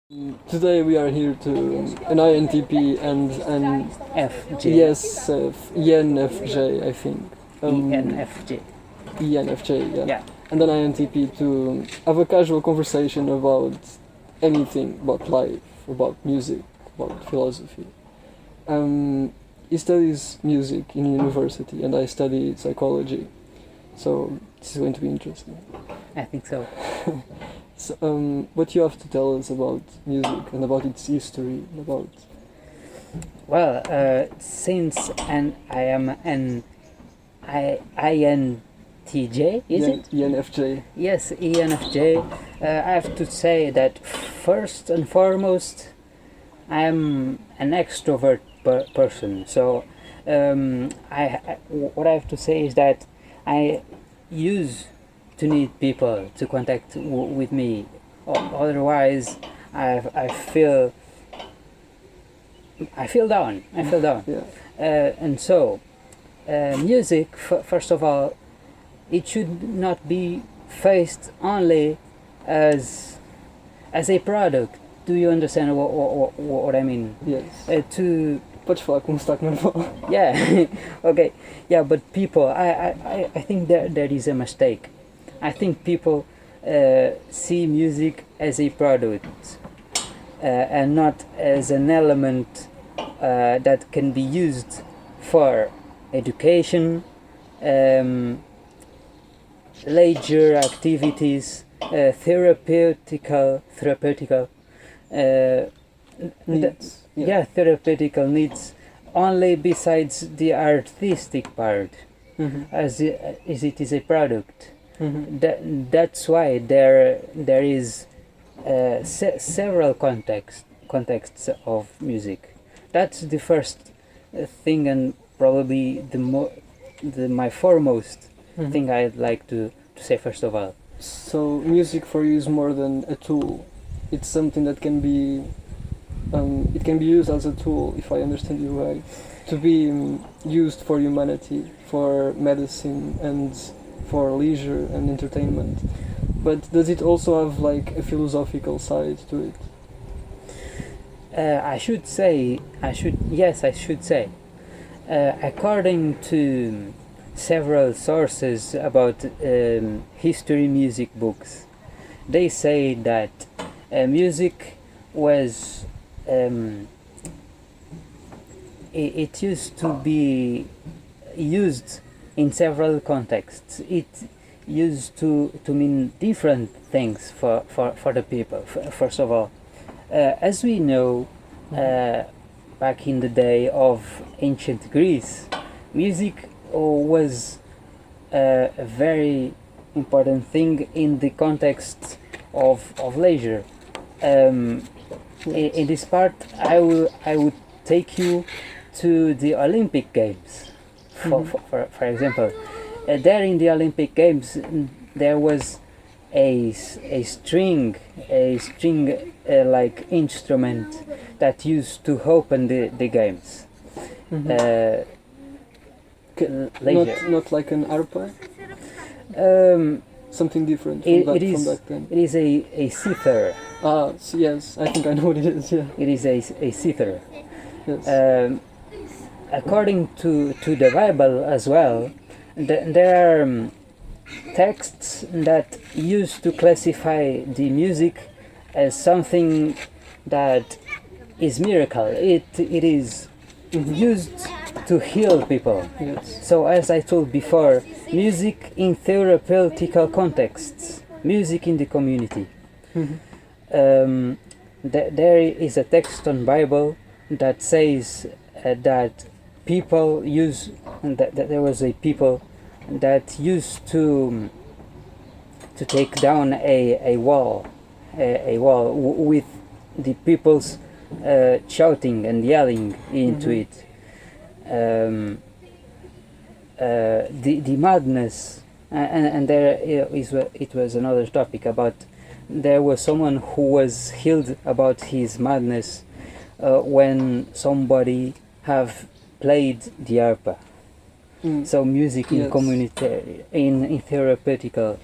Today we are here to an INTP and an FJ. yes, ENFJ, I think. ENFJ. ENFJ, yeah. Yeah. And an INTP to have a casual conversation about anything, about life, about music, about philosophy. He studies music in university and I study psychology, so this is going to be interesting. I think so. So, what you have to tell us about music and about its history, and about Well, since I am an INTJ, is it? ENFJ? Yes, ENFJ. I have to say that first and foremost, I'm an extrovert person. So, what I have to say is that I use to need people to contact with me. Otherwise, I feel down. I feel down. Yeah. And so, music, first of all, it should not be faced only as a product. Do you understand what I mean? Yes. To Podes falar com sotaque normal. yeah, okay, yeah, but people, I think there is a mistake. I think people see music as a product and not as an element that can be used for education, leisure activities, therapeutical Needs. therapeutical needs, only besides the artistic part, as it is a product. That's why there is several contexts of music. That's the first thing, and probably my foremost thing I'd like to say first of all. So music for you is more than a tool. It's something that can be it can be used as a tool, if I understand you right, to be used for humanity, for medicine and for leisure and entertainment. But does it also have like a philosophical side to it? I should say. According to several sources about history music books, they say that music was it used to be used in several contexts. It used to mean different things for the people. First of all, as we know, back in the day of ancient Greece, music was a very important thing in the context of leisure. In this part, I would take you to the Olympic Games. For example, there in the Olympic Games, there was a string like instrument that used to open the games. Not like an arpa? Something different from back then. It is a zither. Yes, I think I know what it is, yeah. It is a zither. Yes. According to the Bible as well, there are texts that used to classify the music as something that is miracle. It is used to heal people. Yes. So as I told before, music in therapeutical contexts, music in the community. There is a text on Bible that says that people use that there was a people that used to take down a wall with the people's shouting and yelling into it. The madness, and there it was another topic about there was someone who was healed about his madness when somebody have played the arpa. So music in community, in therapeutical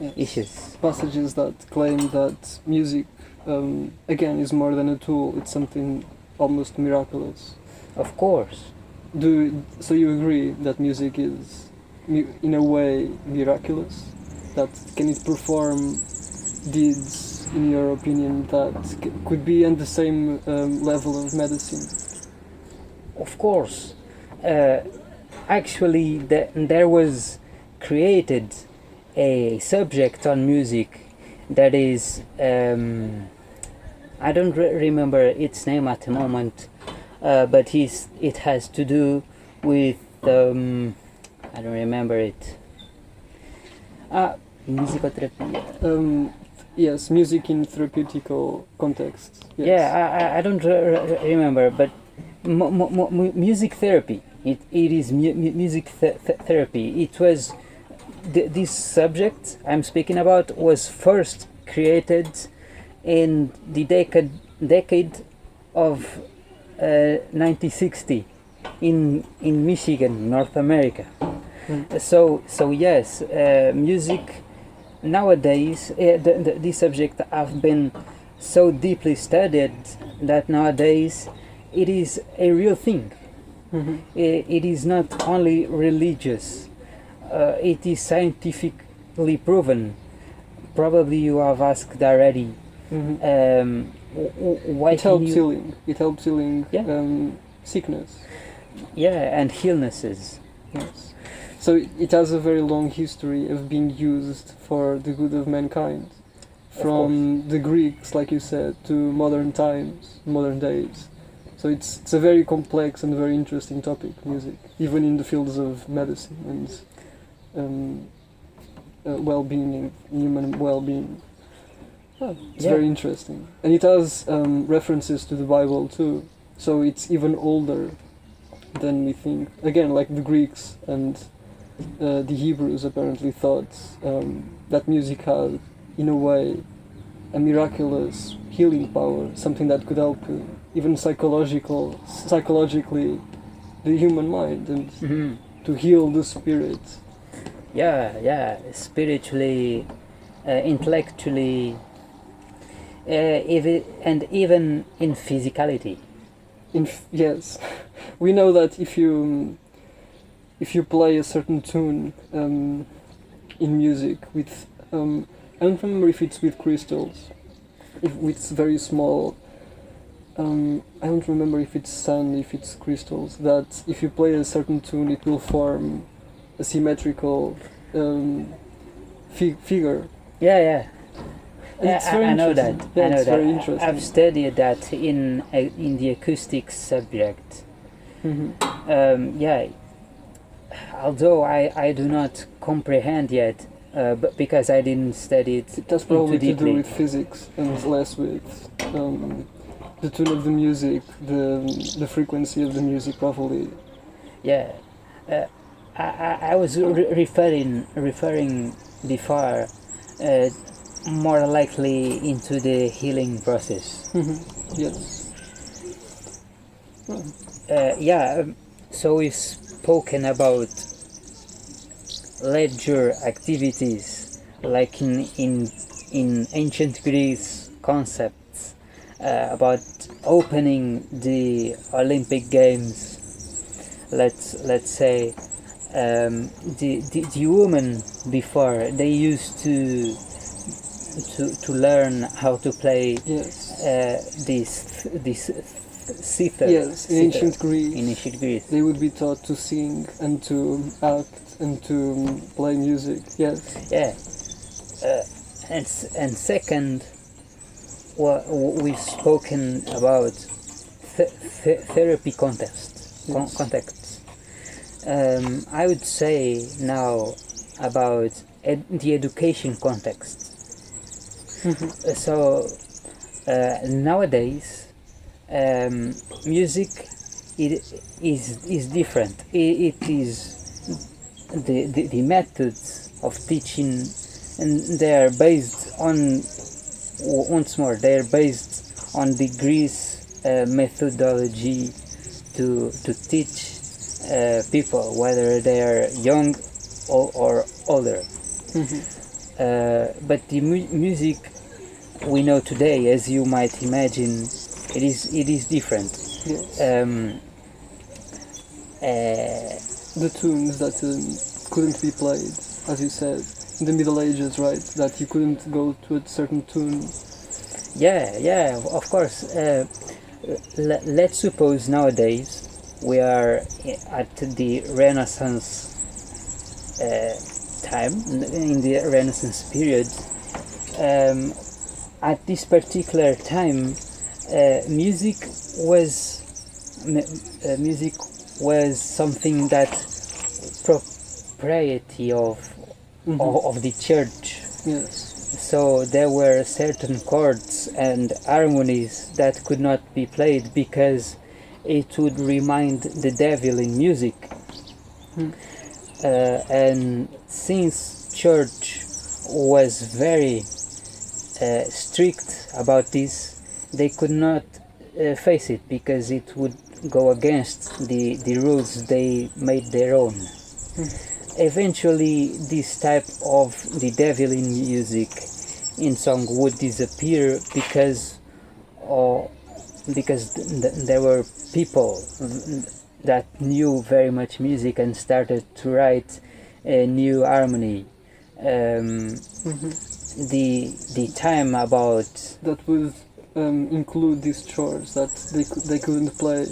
Yes. issues. Passages that claim that music, again, is more than a tool. It's something almost miraculous. Of course. So you agree that music is, in a way, miraculous? That can it perform deeds, in your opinion, that could be on the same level of medicine? Of course. Actually, there was created a subject on music that is, I don't remember its name at the moment, but it has to do with, I don't remember it. Musicoterapia. Yes, music in therapeutical contexts. Yes. Yeah, I don't remember, but music therapy. It is music therapy. It was this subject I'm speaking about was first created in the decade of 1960 in Michigan, North America. So yes, music nowadays, this subject have been so deeply studied that nowadays it is a real thing. It is not only religious, it is scientifically proven. Probably you have asked already. Why it helps healing. It helps healing sickness. Yeah, and illnesses. Yes. So it has a very long history of being used for the good of mankind, from the Greeks, like you said, to modern times, modern days. So it's a very complex and very interesting topic, music, even in the fields of medicine and well-being, human well-being. It's very interesting, and it has references to the Bible too. So it's even older than we think. Again, like the Greeks and the Hebrews apparently thought that music had, in a way, a miraculous healing power, something that could help even psychologically the human mind and to heal the spirit. Yeah, spiritually, intellectually, and even in physicality. Yes, we know that if you play a certain tune in music with I don't remember if it's with crystals, if it's very small. I don't remember if it's sand, if it's crystals. That if you play a certain tune, it will form a symmetrical figure. Yeah. And it's very I know interesting. that. Yeah, I know it's that. very interesting. I've studied that in the acoustics subject. Although I do not comprehend yet, but because I didn't study it. It has probably to do deeply. with physics and less with the tune of the music, the frequency of the music, probably. Yeah, I was referring before more likely into the healing process. Yes. So we've spoken about leisure activities, like in ancient Greece concepts about opening the Olympic Games. Let's say the women before, they used to learn how to play this zither. Yes, in ancient Greece. They would be taught to sing and to act and to play music. Yes. Yeah. And second, we've spoken about therapy contexts. I would say now about the education context. So nowadays, music is different. It is the methods of teaching, and they are based on, once more, they are based on the Greece methodology to teach people, whether they are young or older. but the music we know today, as you might imagine, it is different. Yes. The tunes that couldn't be played, as you said, in the Middle Ages, right? That you couldn't go to a certain tune. Yeah, of course. Let's suppose nowadays we are at the Renaissance time, in the Renaissance period. At this particular time, music was something that propriety of the church. Yes. So there were certain chords and harmonies that could not be played because it would remind the devil in music. And since church was very strict about this, they could not face it because it would go against the rules they made their own. Eventually this type of the devil in music in song would disappear because there were people that knew very much music and started to write a new harmony. The time about that would include these chords that they couldn't play.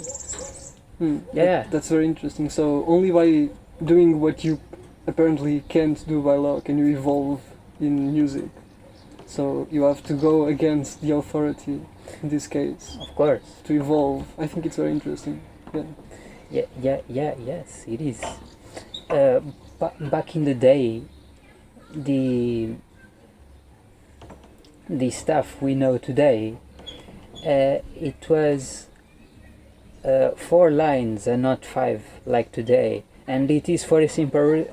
That's very interesting. So only by doing what you apparently can't do by law can you evolve in music. So you have to go against the authority in this case. Of course. To evolve. I think it's very interesting. Yes, it is. Back in the day, the stuff we know today, it was 4 lines and not 5 like today, and it is for a simple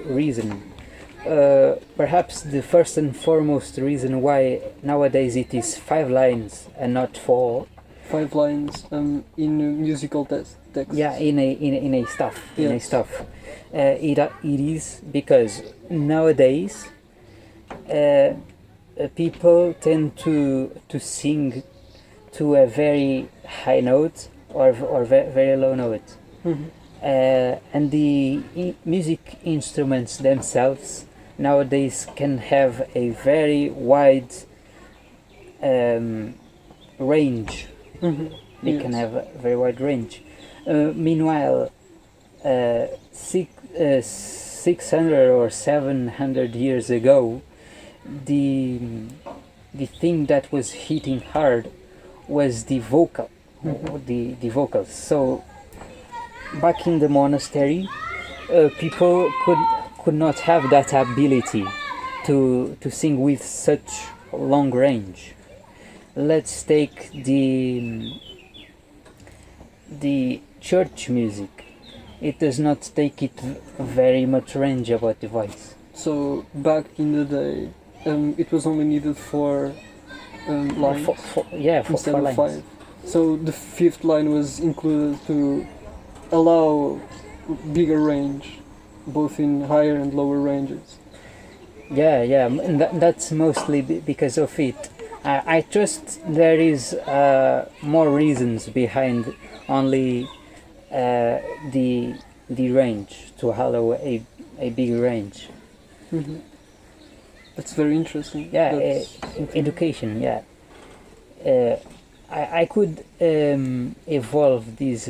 reason. Perhaps the first and foremost reason why nowadays it is 5 lines and not 4. 5 lines in musical text. Yeah, in a stuff. Yes. In a stuff. It is because nowadays people tend to sing to a very high note or very low note. And the music instruments themselves nowadays can have a very wide range. They can have a very wide range. Meanwhile, 600 or 700 years ago, the thing that was hitting hard was the vocal, the vocals. So back in the monastery, people could not have that ability to sing with such long range. Let's take the church music. It does not take it very much range about the voice. So back in the day, it was only needed 4 lines. Instead of 5. So the 5th line was included to allow bigger range, both in higher and lower ranges. And that's mostly because of it. I trust there is more reasons behind only the range, to allow a big range. That's very interesting. Education. I could evolve these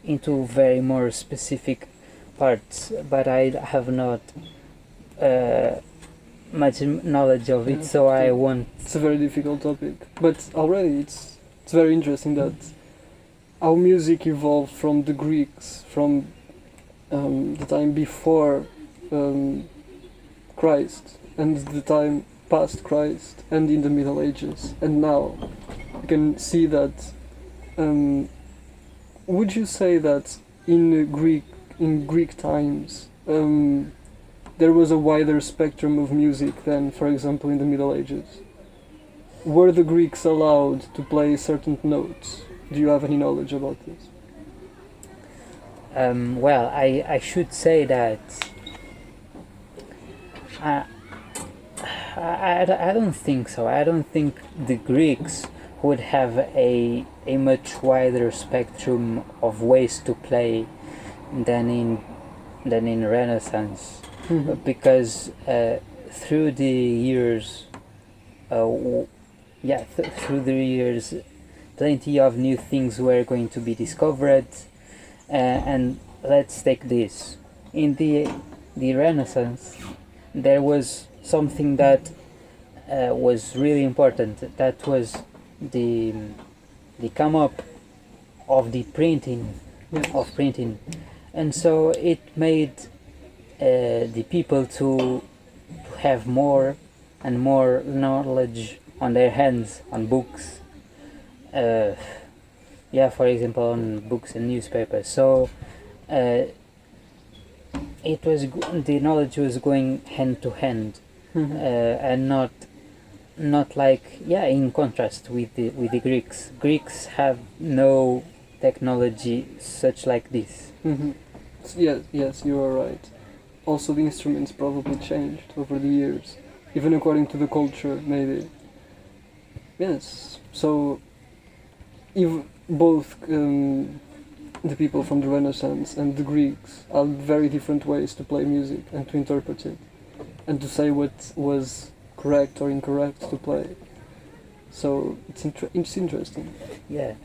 into very more specific parts, but I have not much knowledge of it, so I won't. It's a very difficult topic, but already it's very interesting that how music evolved from the Greeks, from the time before Christ and the time past Christ and in the Middle Ages, and now you can see that. Would you say that in Greek times there was a wider spectrum of music than, for example, in the Middle Ages? Were the Greeks allowed to play certain notes? Do you have any knowledge about this? Well, I should say that I don't think so. I don't think the Greeks would have a much wider spectrum of ways to play than in Renaissance, because through the years, through the years, plenty of new things were going to be discovered, and let's take this. In the Renaissance, there was something that was really important. That was the come up of the printing, of printing, and so it made the people to have more and more knowledge on their hands, on books. For example, on books and newspapers. So it was the knowledge was going hand to hand, and not like in contrast with the Greeks. Greeks have no technology such like this. Yes, you are right. Also, the instruments probably changed over the years, even according to the culture, maybe. Yes. So, if both the people from the Renaissance and the Greeks had very different ways to play music and to interpret it, and to say what was correct or incorrect to play. So it's interesting. Yeah,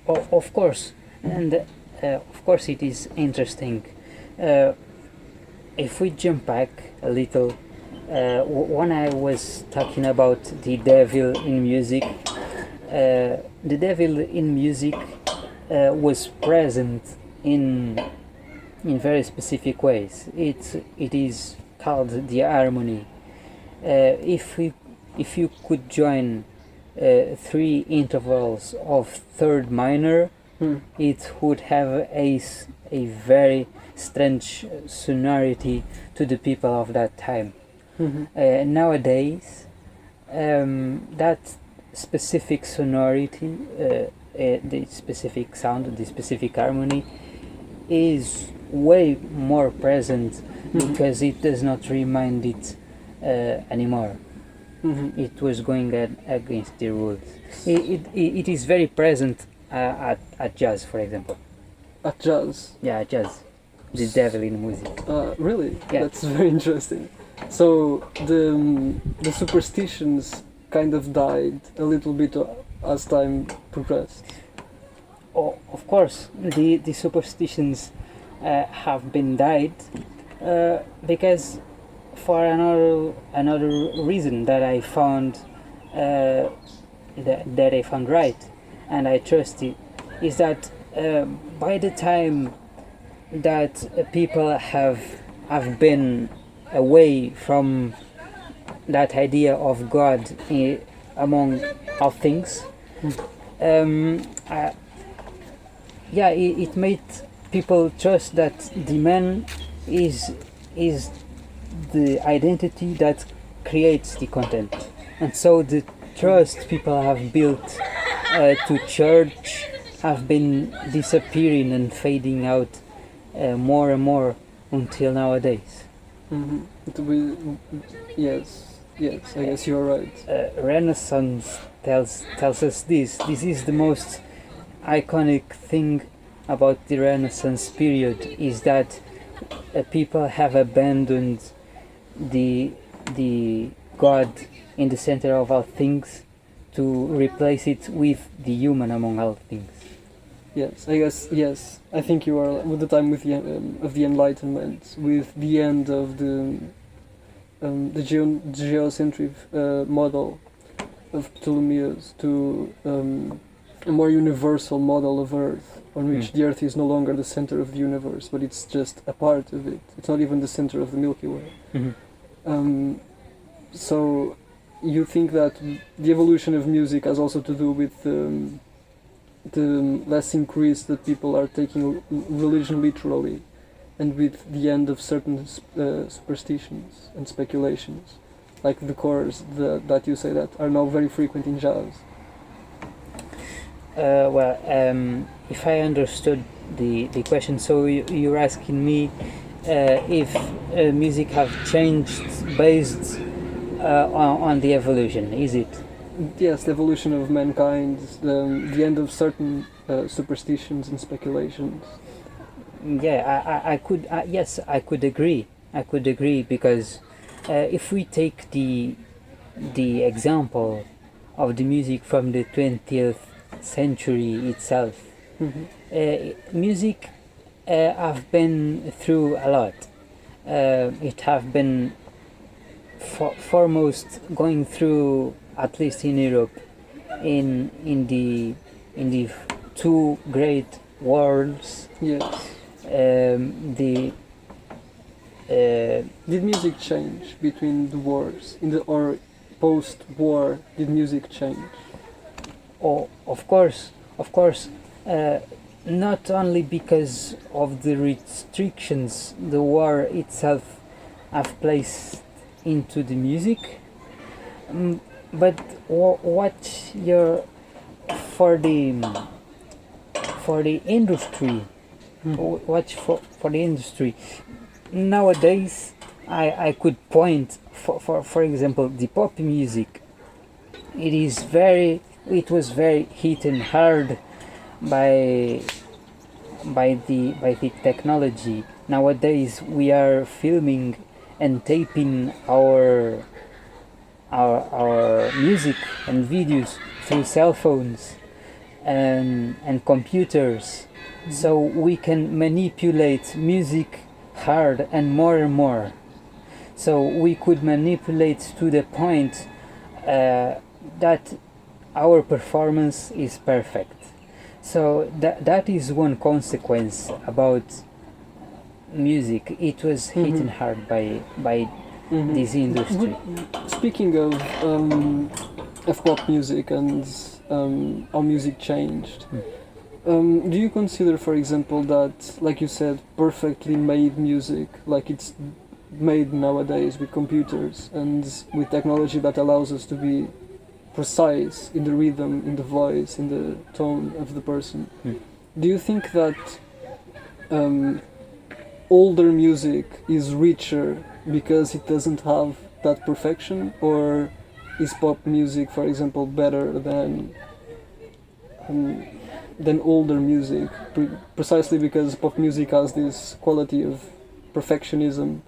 of course, and of course it is interesting. If we jump back a little, when I was talking about the devil in music, the devil in music was present in very specific ways. It is called the harmony. If you could join 3 intervals of third minor, it would have a very strange sonority to the people of that time. Nowadays, that specific sonority, the specific sound, the specific harmony, is way more present because it does not remind it anymore. It was going against the rules. It is very present at jazz, for example. At jazz? Yeah, jazz. The devil in music. Really? Yeah. That's very interesting. So the superstitions kind of died a little bit as time progressed. Oh, of course, the superstitions have been died because for another reason that I found that I found right, and I trust it, is that by the time that people have been away from that idea of God among all things, it made people trust that the man is the identity that creates the content, and so the trust people have built to church have been disappearing and fading out more and more until nowadays. Yes, I guess you're right. Renaissance tells us this. This is the most iconic thing about the Renaissance period, is that people have abandoned the God in the center of all things to replace it with the human among all things. Yes, I guess, yes. I think you are with the time with of the Enlightenment, with the end of the geocentric model of Ptolemy's to a more universal model of Earth, on which the Earth is no longer the center of the universe, but it's just a part of it. It's not even the center of the Milky Way. So you think that the evolution of music has also to do with the less increase that people are taking religion literally, and with the end of certain superstitions and speculations, like the chorus that you say that are now very frequent in jazz. If I understood the question, so you're asking me if music have changed based on the evolution, is it? Yes, the evolution of mankind, the end of certain superstitions and speculations. Yeah, I could, yes, I could agree. I could agree because if we take the example of the music from the 20th century itself, music have been through a lot. It have been foremost going through, at least in Europe, in the two great wars. Yes. The Did music change between the wars, or post-war? Did music change? Oh, of course, not only because of the restrictions the war itself have placed into the music, but what your for the industry, what for the industry nowadays. I could point for example the pop music. It was very hit and hard by the technology. Nowadays we are filming and taping our music and videos through cell phones and computers, so we can manipulate music hard and more. So we could manipulate to the point that our performance is perfect. So that is one consequence about music. It was hit and hard by this industry. Speaking of pop music and how music changed, do you consider, for example, that, like you said, perfectly made music, like it's made nowadays with computers and with technology that allows us to be precise in the rhythm, in the voice, in the tone of the person? Do you think that older music is richer because it doesn't have that perfection, or is pop music, for example, better than older music, precisely because pop music has this quality of perfectionism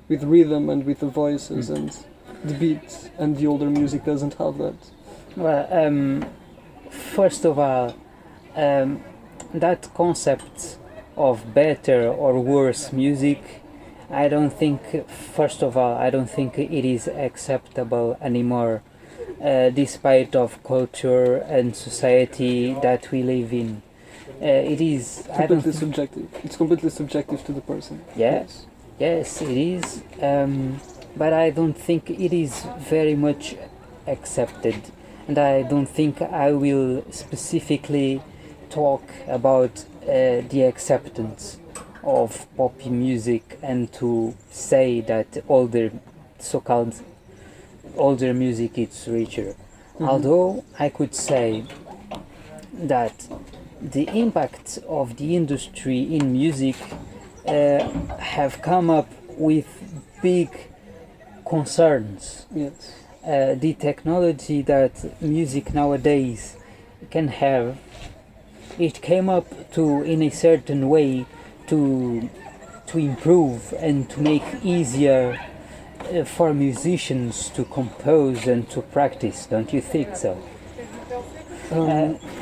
with rhythm and with the voices and the beat, and the older music doesn't have that? Well, first of all, that concept of better or worse music, I don't think it is acceptable anymore, despite of culture and society that we live in. It is Completely subjective. It's completely subjective to the person. Yes, it is. But I don't think it is very much accepted, and I don't think I will specifically talk about the acceptance of pop music and to say that so-called older music is richer. Although I could say that the impact of the industry in music have come up with big concerns. Yes. The technology that music nowadays can have, it came up to, in a certain way, to improve and to make easier for musicians to compose and to practice. Don't you think so?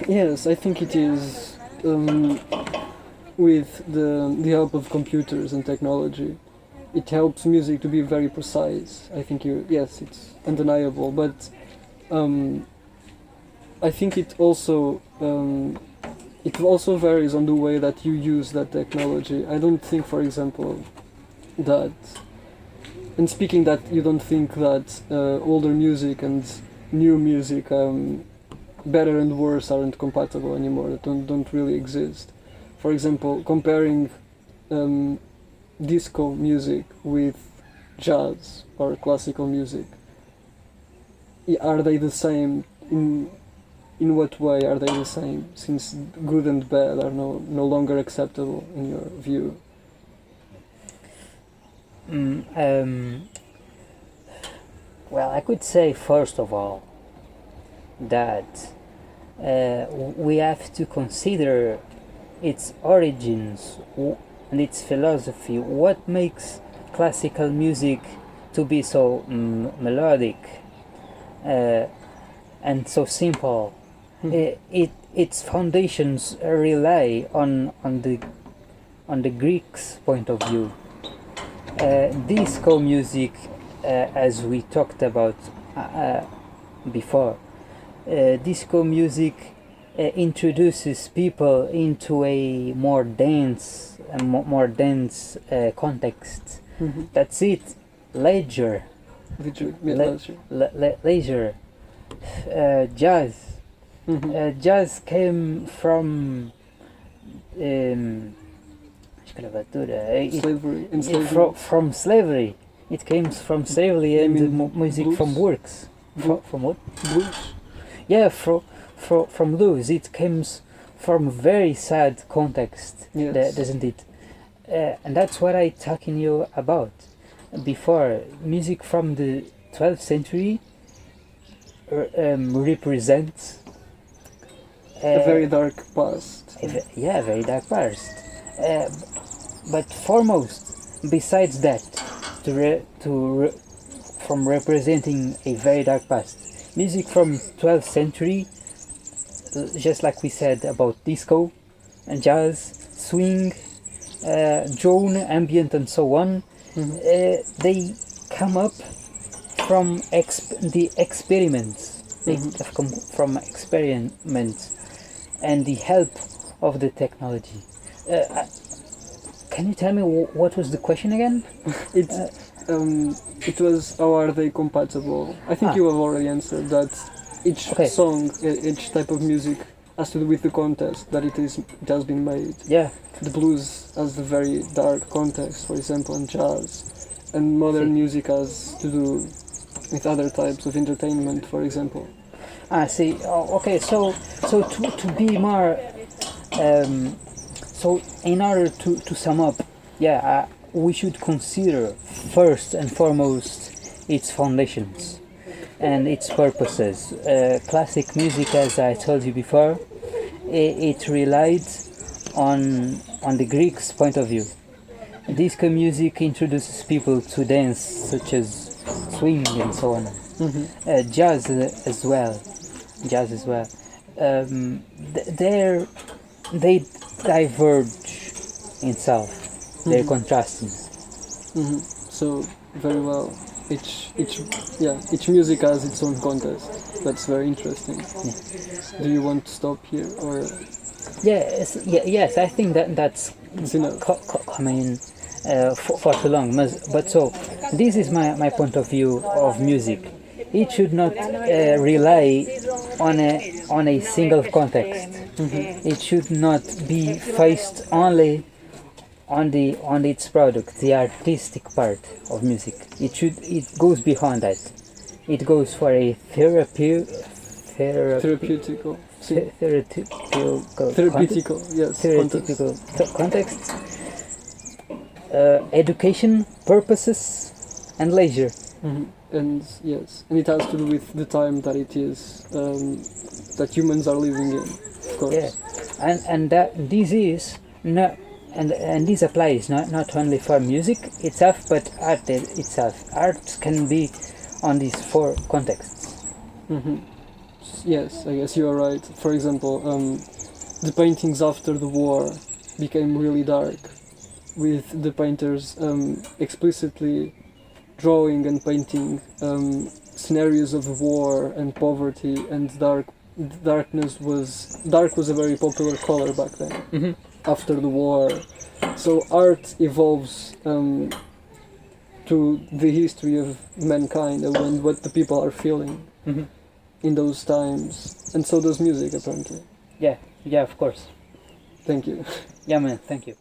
Yes, I think it is. With the help of computers and technology, it helps music to be very precise. I think yes, it's undeniable, but I think it also varies on the way that you use that technology. I don't think, for example, that, and speaking that you don't think that older music and new music, better and worse, aren't compatible anymore, that don't really exist. For example, comparing disco music with jazz or classical music, are they the same? In what way are they the same, since good and bad are no longer acceptable in your view? Well, I could say first of all that we have to consider its origins and its philosophy. What makes classical music to be so melodic and so simple? Its foundations rely on the Greeks' point of view. Disco music, as we talked about before, disco music introduces people into a more dense context. That's it. Leisure. Leisure. Jazz. Jazz came from Slavery. From slavery. It came from slavery and music blues? from works. From what? Blues. Yeah, from blues. It comes from very sad context, Yes. doesn't it? And that's what I talking you about before. Music from the 12th century represents A very dark past. very dark past. But foremost, besides that, from representing a very dark past, music from 12th century, just like we said about disco and jazz, swing, drone, ambient, and so on, they come up from the experiments. They have come from experiments and the help of the technology. Can you tell me what was the question again? It was, how are they compatible? I think you have already answered that. Each song, each type of music has to do with the context that it has been made. Yeah. The blues has the very dark context, for example, and jazz, and modern music has to do with other types of entertainment, for example. See. Oh, okay. So to be more, so in order to sum up, we should consider first and foremost its foundations and its purposes. Classic music, as I told you before, it relied on the Greeks' point of view. Disco music introduces people to dance, such as swing and so on. Jazz as well. They diverge in self. They're contrasting. So very well. Each music has its own context. That's very interesting. Yeah. Do you want to stop here or? Yes. I think that's coming for too long. But so this is my point of view of music. It should not rely on a single context. It should not be faced only on its product, the artistic part of music. It goes beyond that. It goes for a theoretical context, education purposes, and leisure. And yes, and it has to do with the time that it is that humans are living in, of course. Yeah, and this is not. And this applies not only for music itself, but art itself. Art can be on these four contexts. Yes, I guess you are right. For example, the paintings after the war became really dark, with the painters explicitly drawing and painting scenarios of war and poverty and dark was a very popular color back then. After the war, so art evolves to the history of mankind and what the people are feeling in those times, and so does music apparently. Yeah, of course. Thank you. Yeah, man, thank you.